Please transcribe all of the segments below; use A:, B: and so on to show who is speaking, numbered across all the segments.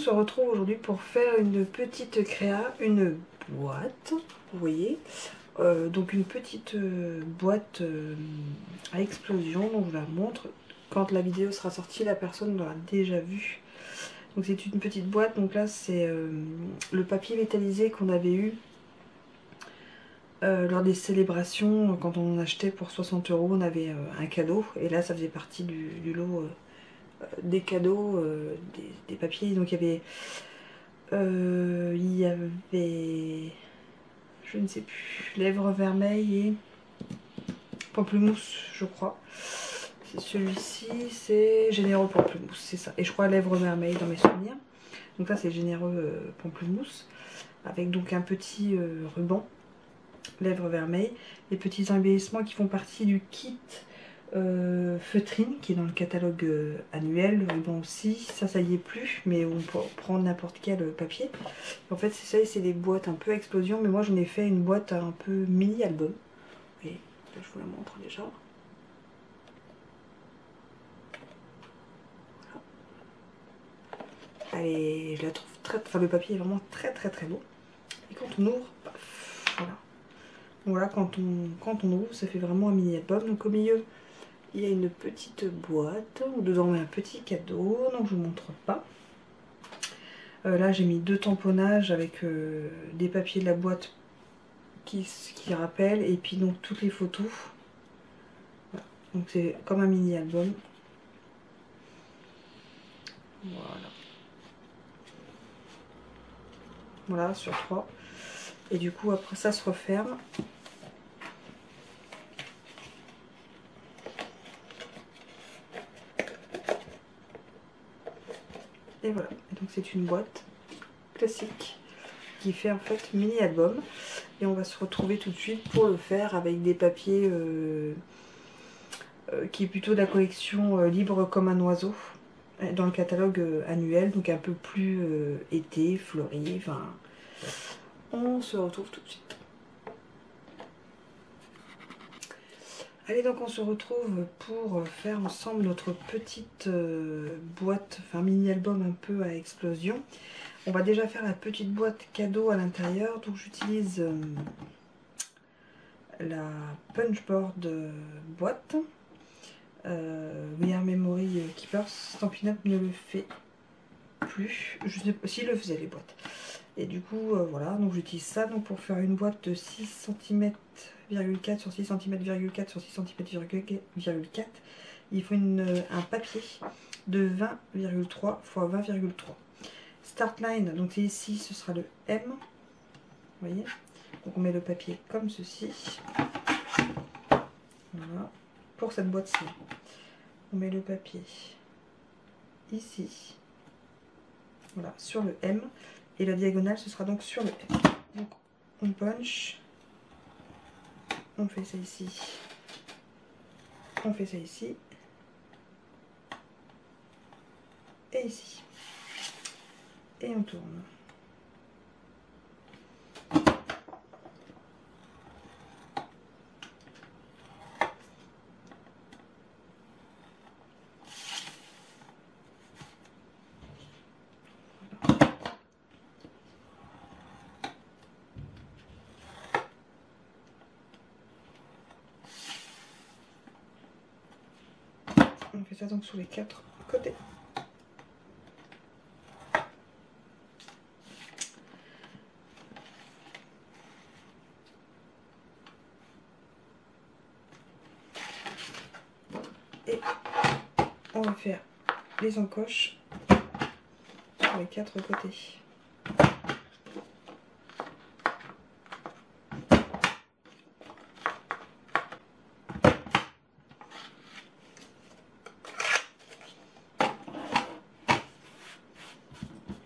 A: se retrouve aujourd'hui pour faire une petite créa, une boîte, vous voyez. Donc une petite boîte à explosion, donc je vous la montre. Quand la vidéo sera sortie, la personne l'aura déjà vue. Donc c'est une petite boîte, donc là c'est le papier métallisé qu'on avait eu lors des célébrations. Quand on en achetait pour 60 €, on avait un cadeau. Et là ça faisait partie du lot des cadeaux, des papiers. Donc il y avait, je ne sais plus, lèvres vermeilles et pamplemousse, je crois. Celui-ci, c'est généreux pamplemousse, c'est ça. Et je crois lèvres vermeilles dans mes souvenirs. Donc là, c'est généreux pamplemousse. Avec donc un petit ruban, lèvres vermeilles. Les petits embellissements qui font partie du kit feutrine qui est dans le catalogue annuel. Le ruban aussi, ça y est plus, mais on peut prendre n'importe quel papier. En fait, c'est ça, et c'est des boîtes un peu à explosion. Mais moi, j'en ai fait une boîte un peu mini-album. Et là, je vous la montre déjà. Allez, je la trouve enfin le papier est vraiment très beau. Et quand on ouvre, paf, voilà. Voilà, quand on ouvre, ça fait vraiment un mini album. Donc au milieu, il y a une petite boîte où dedans on met un petit cadeau. Donc je vous montre pas. Là j'ai mis 2 tamponnages avec des papiers de la boîte qui rappellent, et puis donc toutes les photos. Voilà. Donc c'est comme un mini album. Voilà. Voilà, sur 3. Et du coup après ça se referme. Et voilà, et donc c'est une boîte classique qui fait en fait mini album. Et on va se retrouver tout de suite pour le faire avec des papiers qui est plutôt de la collection Libre comme un oiseau, dans le catalogue annuel, donc un peu plus été, fleuri, enfin on se retrouve tout de suite. Allez, donc on se retrouve pour faire ensemble notre petite boîte, enfin mini-album un peu à explosion. On va déjà faire la petite boîte cadeau à l'intérieur, donc j'utilise la Punchboard boîte. We Are Memory Keepers. Stampin' Up ne le fait plus. Je sais pas s'il le faisait les boîtes. Et du coup, voilà, donc j'utilise ça donc pour faire une boîte de 6 cm,4 sur 6 cm,4 sur 6 cm,4. Il faut un papier de 20,3 x 20,3. Start line, donc c'est ici, ce sera le M. Vous voyez? Donc on met le papier comme ceci. Voilà. Pour cette boîte-ci, on met le papier ici. Voilà, sur le M. Et la diagonale, ce sera donc sur le M. Donc on punch. On fait ça ici. On fait ça ici. Et ici. Et on tourne. On fait ça donc sur les 4 côtés. Et on va faire les encoches sur les 4 côtés.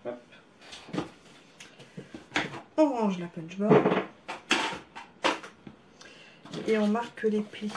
A: Hop. On range la punchboard et on marque les plis.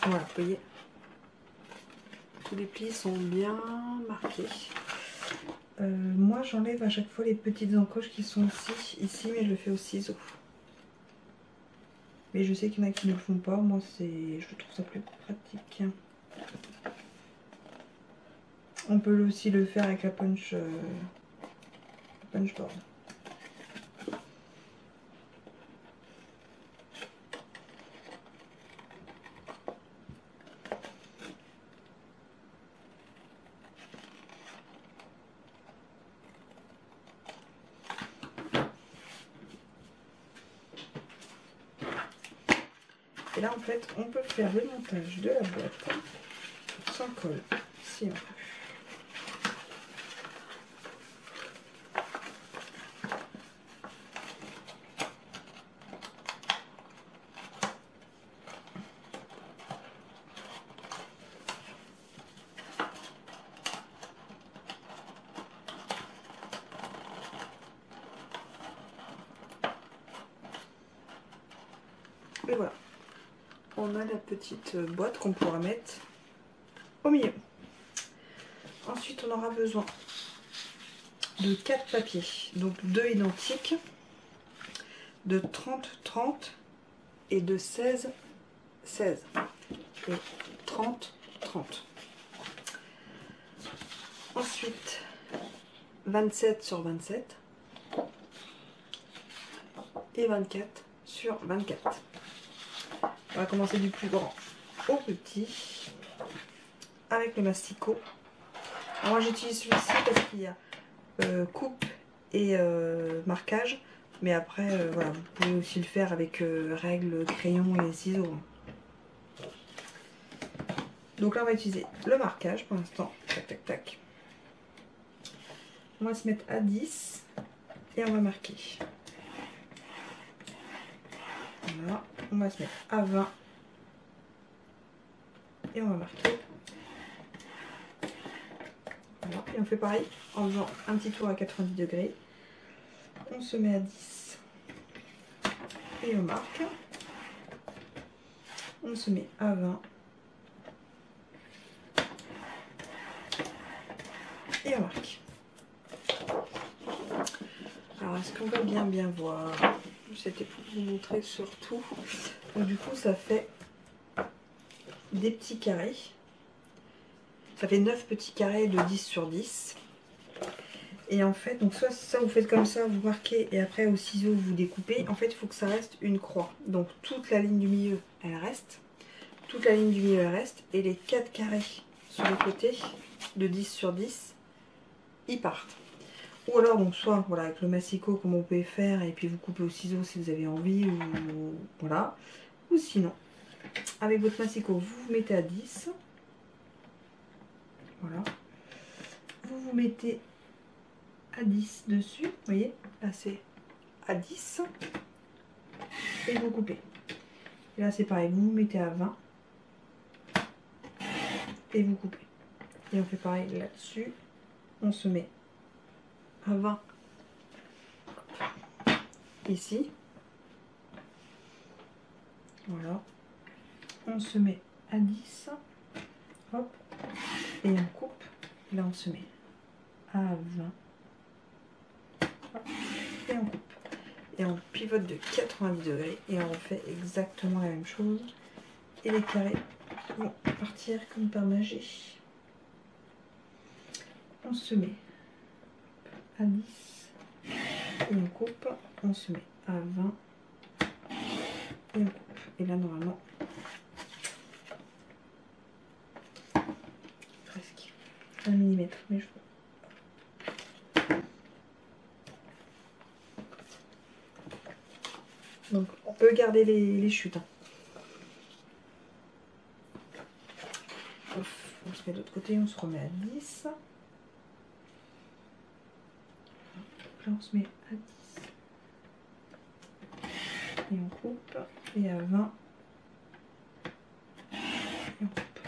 A: Voilà, vous voyez, tous les plis sont bien marqués. Moi j'enlève à chaque fois les petites encoches qui sont ici, mais je le fais au ciseau. Mais je sais qu'il y en a qui ne le font pas, moi je trouve ça plus pratique. On peut aussi le faire avec la punch board. Et là en fait on peut faire le montage de la boîte sans colle si on veut. Et voilà, on a la petite boîte qu'on pourra mettre au milieu. Ensuite on aura besoin de 4 papiers, donc 2 identiques, de 30-30 et de 16-16 et 30-30. Ensuite 27 sur 27 et 24 sur 24. On va commencer du plus grand au plus petit avec le masticot. Alors moi j'utilise celui-ci parce qu'il y a coupe et marquage, mais après voilà, vous pouvez aussi le faire avec règle, crayon et ciseaux. Donc là on va utiliser le marquage pour l'instant. Tac tac tac. On va se mettre à 10 et on va marquer. Voilà, on va se mettre à 20 et on va marquer. Voilà, et on fait pareil en faisant un petit tour à 90 degrés. On se met à 10 et on marque. On se met à 20 et on marque. Alors est-ce qu'on va bien voir? C'était pour vous montrer surtout. Donc du coup ça fait des petits carrés. Ça fait 9 petits carrés de 10 sur 10. Et en fait, donc soit ça vous faites comme ça, vous marquez et après au ciseau vous découpez. En fait il faut que ça reste une croix. Donc toute la ligne du milieu elle reste. Toute la ligne du milieu elle reste. Et les 4 carrés sur les côtés de 10 sur 10, ils partent. Ou alors donc soit voilà avec le massicot comme on peut faire et puis vous coupez au ciseau si vous avez envie ou voilà. Ou sinon avec votre massicot vous vous mettez à 10. Voilà. Vous vous mettez à 10 dessus, vous voyez, là c'est à 10 et vous coupez. Et là c'est pareil, vous vous mettez à 20 et vous coupez. Et on fait pareil là-dessus, on se met à 20 ici, voilà, on se met à 10, hop, et on coupe, là on se met à 20, hop, et on coupe. Et on pivote de 90 degrés et on refait exactement la même chose. Et les carrés vont partir comme par magie. On se met à 10 et on coupe. On se met à 20 et on coupe. Et là normalement, presque 1 mm, mais je vois. Donc on peut garder les chutes. Hein. On se met de l'autre côté, on se remet à 10. Donc là on se met à 10. Et on coupe. Et à 20. Et on coupe.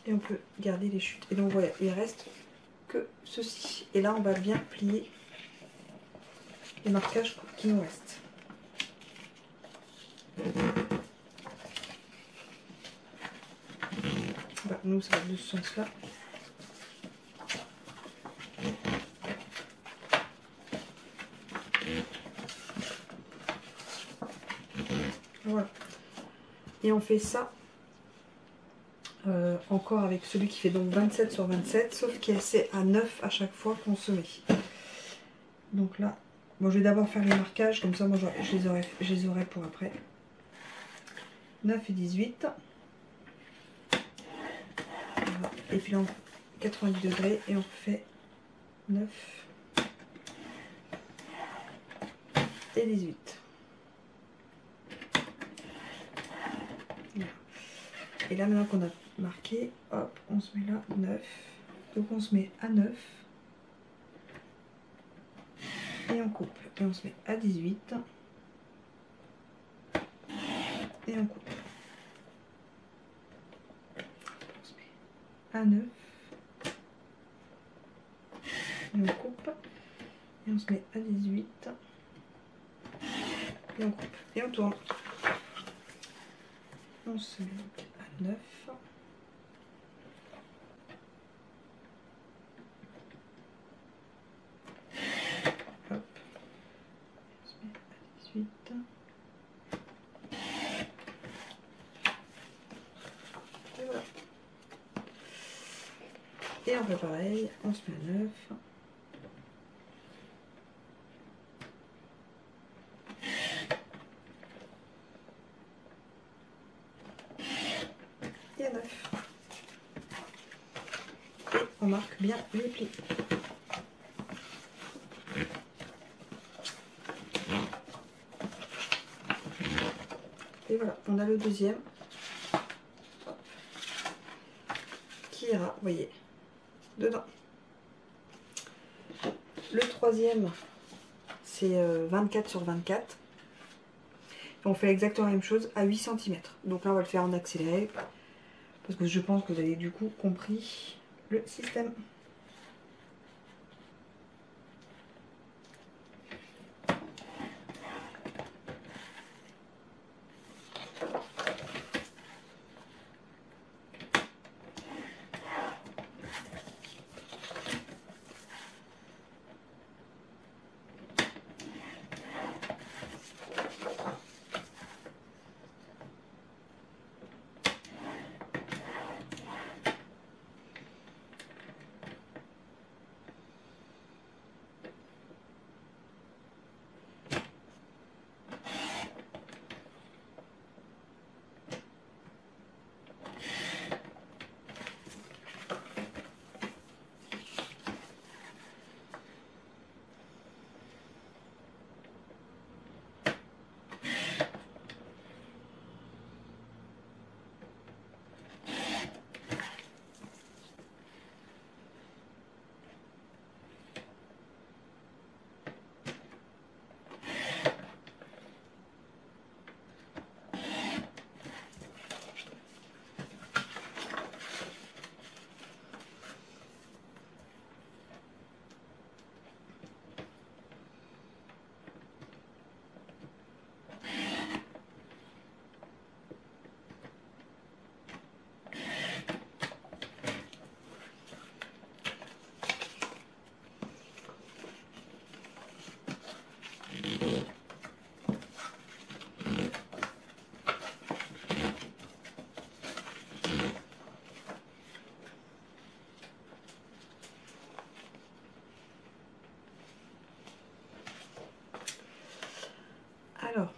A: Et on peut garder les chutes. Et donc voilà, il reste que ceci. Et là on va bien plier les marquages qui nous restent. Voilà, nous ça va de ce sens là. Voilà. Et on fait ça encore avec celui qui fait donc 27 sur 27, sauf qu'il c'est à 9 à chaque fois qu'on se met. Donc là, bon, je vais d'abord faire les marquages, comme ça moi je les aurai pour après. 9 et 18. Voilà. Et puis là on 90 degrés et on fait 9 et 18. Voilà. Et là maintenant qu'on a marqué, hop, on se met là 9. Donc on se met à 9. Et on coupe. Et on se met à 18. Et on coupe. On se met à 9. Et on coupe. Et on se met à 18. Et on coupe. Et on tourne. On se met à 9. Hop. On se met à 18. Et voilà. Et on fait pareil. On se met à 9. Et à 9. Et on marque bien les plis. Et voilà, on a le deuxième qui ira, vous voyez, dedans. Le troisième, c'est 24 sur 24. Et on fait exactement la même chose à 8 cm. Donc là, on va le faire en accéléré. Parce que je pense que vous avez du coup compris le système. Alors,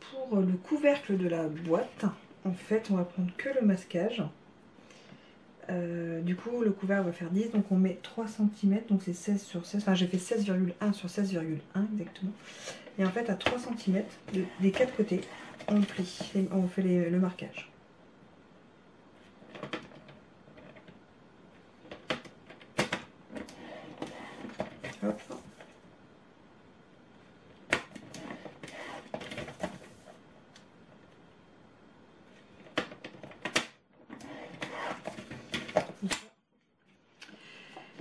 A: pour le couvercle de la boîte, en fait, on va prendre que le masquage. Du coup, le couvercle va faire 10, donc on met 3 cm, donc c'est 16 sur 16. Enfin, j'ai fait 16,1 sur 16,1 exactement. Et en fait, à 3 cm des quatre côtés, on plie, on fait le marquage. Hop.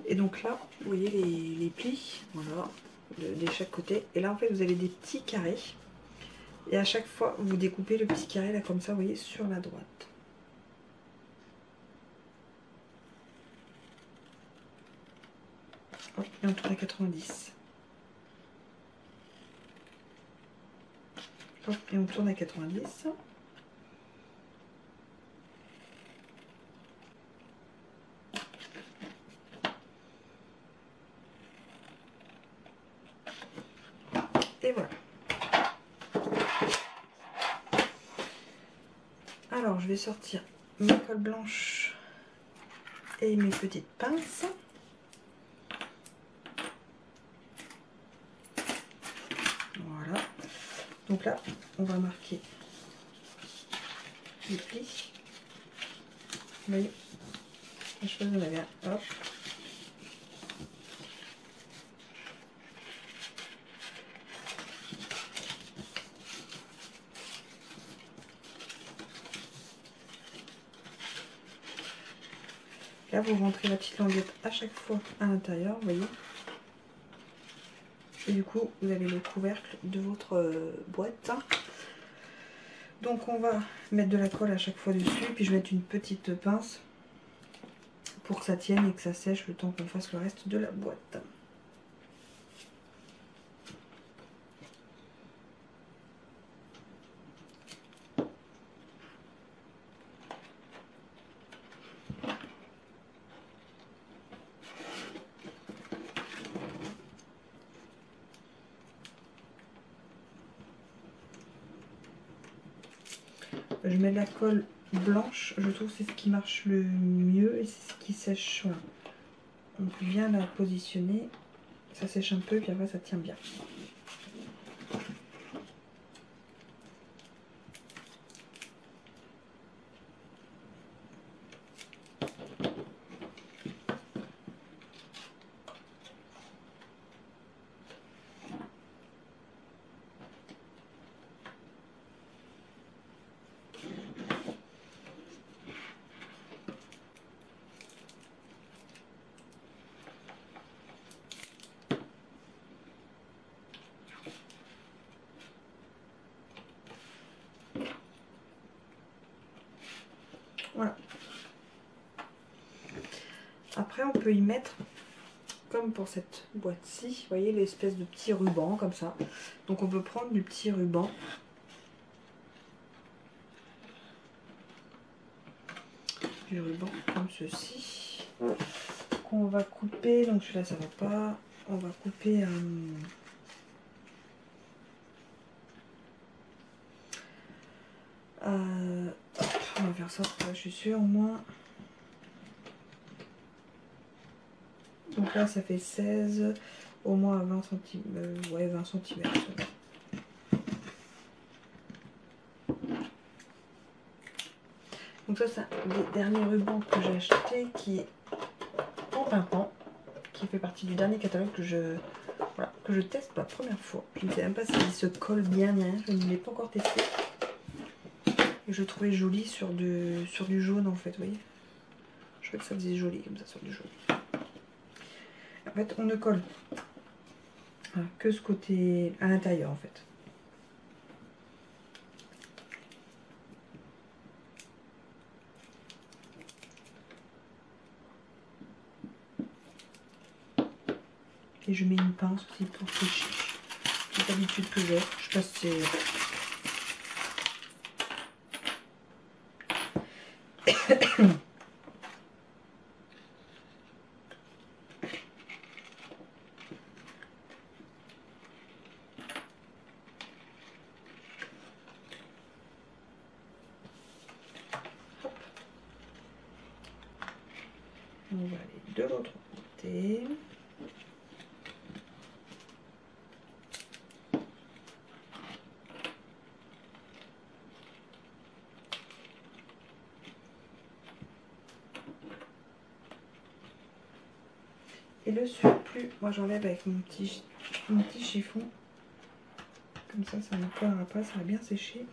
A: Et donc là, vous voyez les plis, voilà, de chaque côté. Et là, en fait, vous avez des petits carrés. Et à chaque fois, vous découpez le petit carré là comme ça, vous voyez, sur la droite. Hop, et on tourne à 90. Hop, et on tourne à 90. Et voilà. Alors, je vais sortir mes colles blanches et mes petites pinces. Voilà. Donc là, on va marquer les plis. Vous voyez, je fais de la bien. Hop. Là, vous rentrez la petite languette à chaque fois à l'intérieur, vous voyez. Et du coup, vous avez le couvercle de votre boîte. Donc, on va mettre de la colle à chaque fois dessus. Puis, je vais mettre une petite pince pour que ça tienne et que ça sèche le temps qu'on fasse le reste de la boîte. Je mets de la colle blanche, je trouve que c'est ce qui marche le mieux et c'est ce qui sèche. Voilà. On peut bien la positionner, ça sèche un peu puis après ça tient bien. Voilà. Après on peut y mettre, comme pour cette boîte-ci, vous voyez l'espèce de petit ruban comme ça. Donc on peut prendre du petit ruban. Du ruban comme ceci. Qu'on va couper, donc celui-là ça va pas. On va couper hop, on va faire ça, là, je suis sûre au moins. Donc là ça fait 16, au moins à 20 cm, ouais 20 cm. Donc ça c'est un des derniers rubans que j'ai acheté qui est en pimpant, qui fait partie du dernier catalogue que je teste pour la première fois. Je ne sais même pas s'il se colle bien, je ne l'ai pas encore testé. Et je le trouvais joli sur du jaune en fait, vous voyez. Je trouvais que ça faisait joli comme ça sur du jaune. En fait on ne colle que ce côté à l'intérieur en fait. Et je mets une pince aussi pour sécher. C'est l'habitude que j'ai. Je sais pas si c'est... On va aller de l'autre côté. Et le surplus, moi j'enlève avec mon petit chiffon. Comme ça ne collera pas, ça va bien sécher.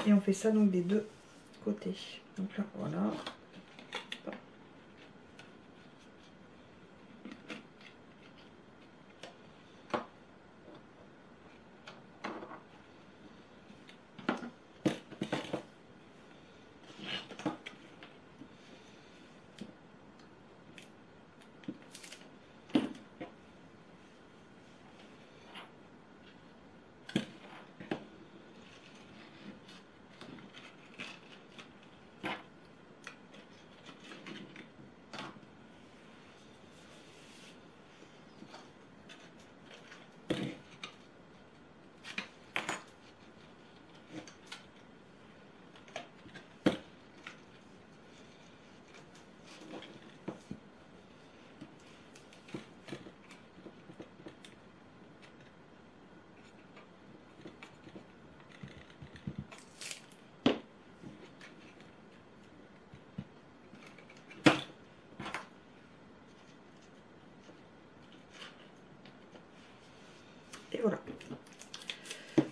A: Et on fait ça donc des deux côtés. Donc là, voilà.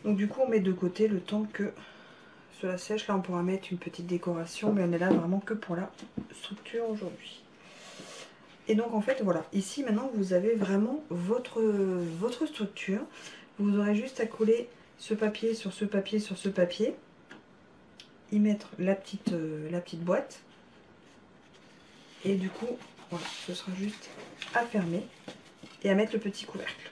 A: Donc du coup on met de côté le temps que cela sèche. Là on pourra mettre une petite décoration, mais on est là vraiment que pour la structure aujourd'hui. Et donc en fait voilà, ici maintenant vous avez vraiment votre structure. Vous aurez juste à coller ce papier sur ce papier sur ce papier, y mettre la petite boîte, et du coup voilà, ce sera juste à fermer et à mettre le petit couvercle.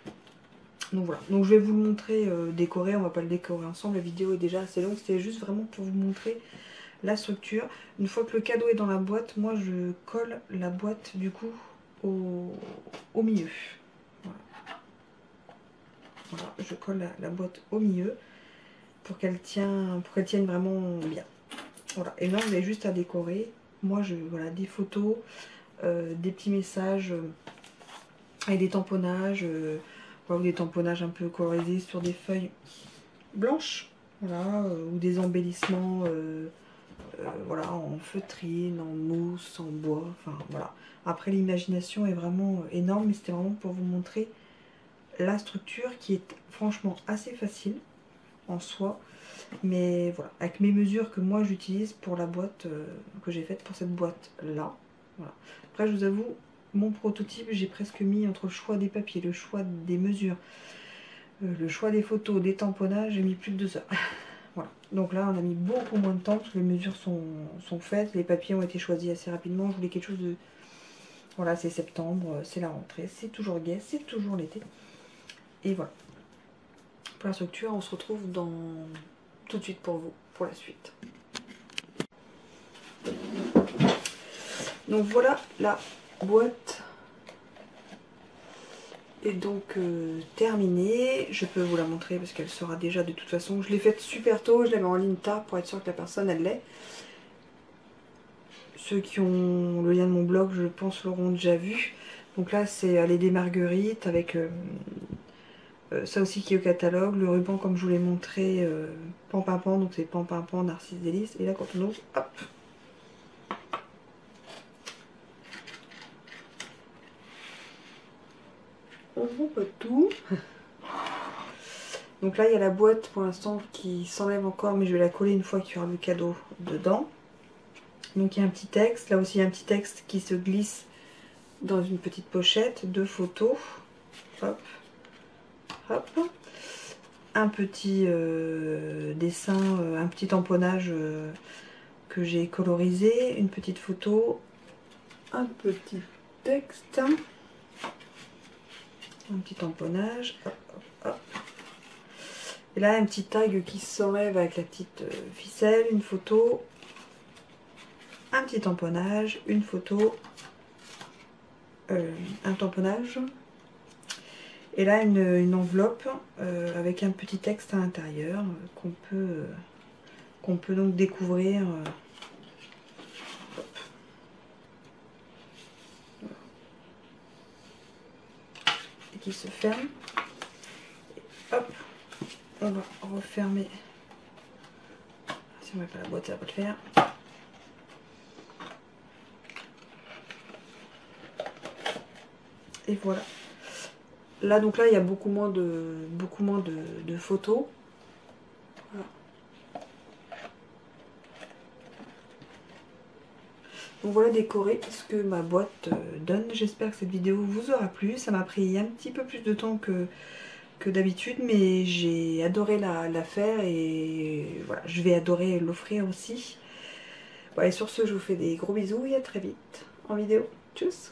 A: Donc voilà, donc je vais vous le montrer décoré, on va pas le décorer ensemble, la vidéo est déjà assez longue, c'était juste vraiment pour vous montrer la structure. Une fois que le cadeau est dans la boîte, moi je colle la boîte du coup au milieu. Voilà. Voilà, je colle la boîte au milieu pour qu'elle tienne vraiment bien. Voilà, et là vous avez juste à décorer. Moi voilà, des photos, des petits messages avec des tamponnages, ou des tamponnages un peu colorisés sur des feuilles blanches, voilà, ou des embellissements voilà, en feutrine, en mousse, en bois, enfin voilà. Après l'imagination est vraiment énorme, mais c'était vraiment pour vous montrer la structure qui est franchement assez facile en soi, mais voilà, avec mes mesures que moi j'utilise pour la boîte que j'ai faite pour cette boîte là. Voilà. Après je vous avoue, mon prototype j'ai presque mis entre le choix des papiers, le choix des mesures, le choix des photos, des tamponnages, j'ai mis plus de 2 heures. Voilà, donc là on a mis beaucoup moins de temps parce que les mesures sont faites, les papiers ont été choisis assez rapidement. Je voulais quelque chose de... Voilà, c'est septembre, c'est la rentrée, c'est toujours gai, c'est toujours l'été. Et voilà. Pour la structure, on se retrouve tout de suite pour vous, pour la suite. Donc voilà la boîte est donc terminée. Je peux vous la montrer parce qu'elle sera déjà de toute façon. Je l'ai faite super tôt, je l'avais en ligne tard pour être sûr que la personne elle l'ait. Ceux qui ont le lien de mon blog, je pense, l'auront déjà vu. Donc là, c'est les des marguerites avec ça aussi qui est au catalogue. Le ruban, comme je vous l'ai montré, Pampimpan, donc c'est Pampimpan, Narcisse Délice. Et là, quand on ouvre, hop, on voit pas tout. Donc là, il y a la boîte pour l'instant qui s'enlève encore, mais je vais la coller une fois qu'il y aura le cadeau dedans. Donc il y a un petit texte, là aussi il y a un petit texte qui se glisse dans une petite pochette, 2 photos, hop, hop, un petit dessin, un petit tamponnage que j'ai colorisé, une petite photo, un petit texte, un petit tamponnage, hop, hop, hop. Et là un petit tag qui s'enlève avec la petite ficelle, une photo, un petit tamponnage, une photo, un tamponnage, et là une enveloppe avec un petit texte à l'intérieur qu'on peut donc découvrir. Et qui se ferme. Et hop, on va refermer. Si on met pas la boîte, ça va pas le faire. Et voilà. Là donc là il y a beaucoup moins de photos. Voilà. Donc voilà décoré ce que ma boîte donne. J'espère que cette vidéo vous aura plu. Ça m'a pris un petit peu plus de temps que d'habitude, mais j'ai adoré la faire et voilà, je vais adorer l'offrir aussi. Bon, et sur ce, je vous fais des gros bisous et à très vite en vidéo. Tchuss!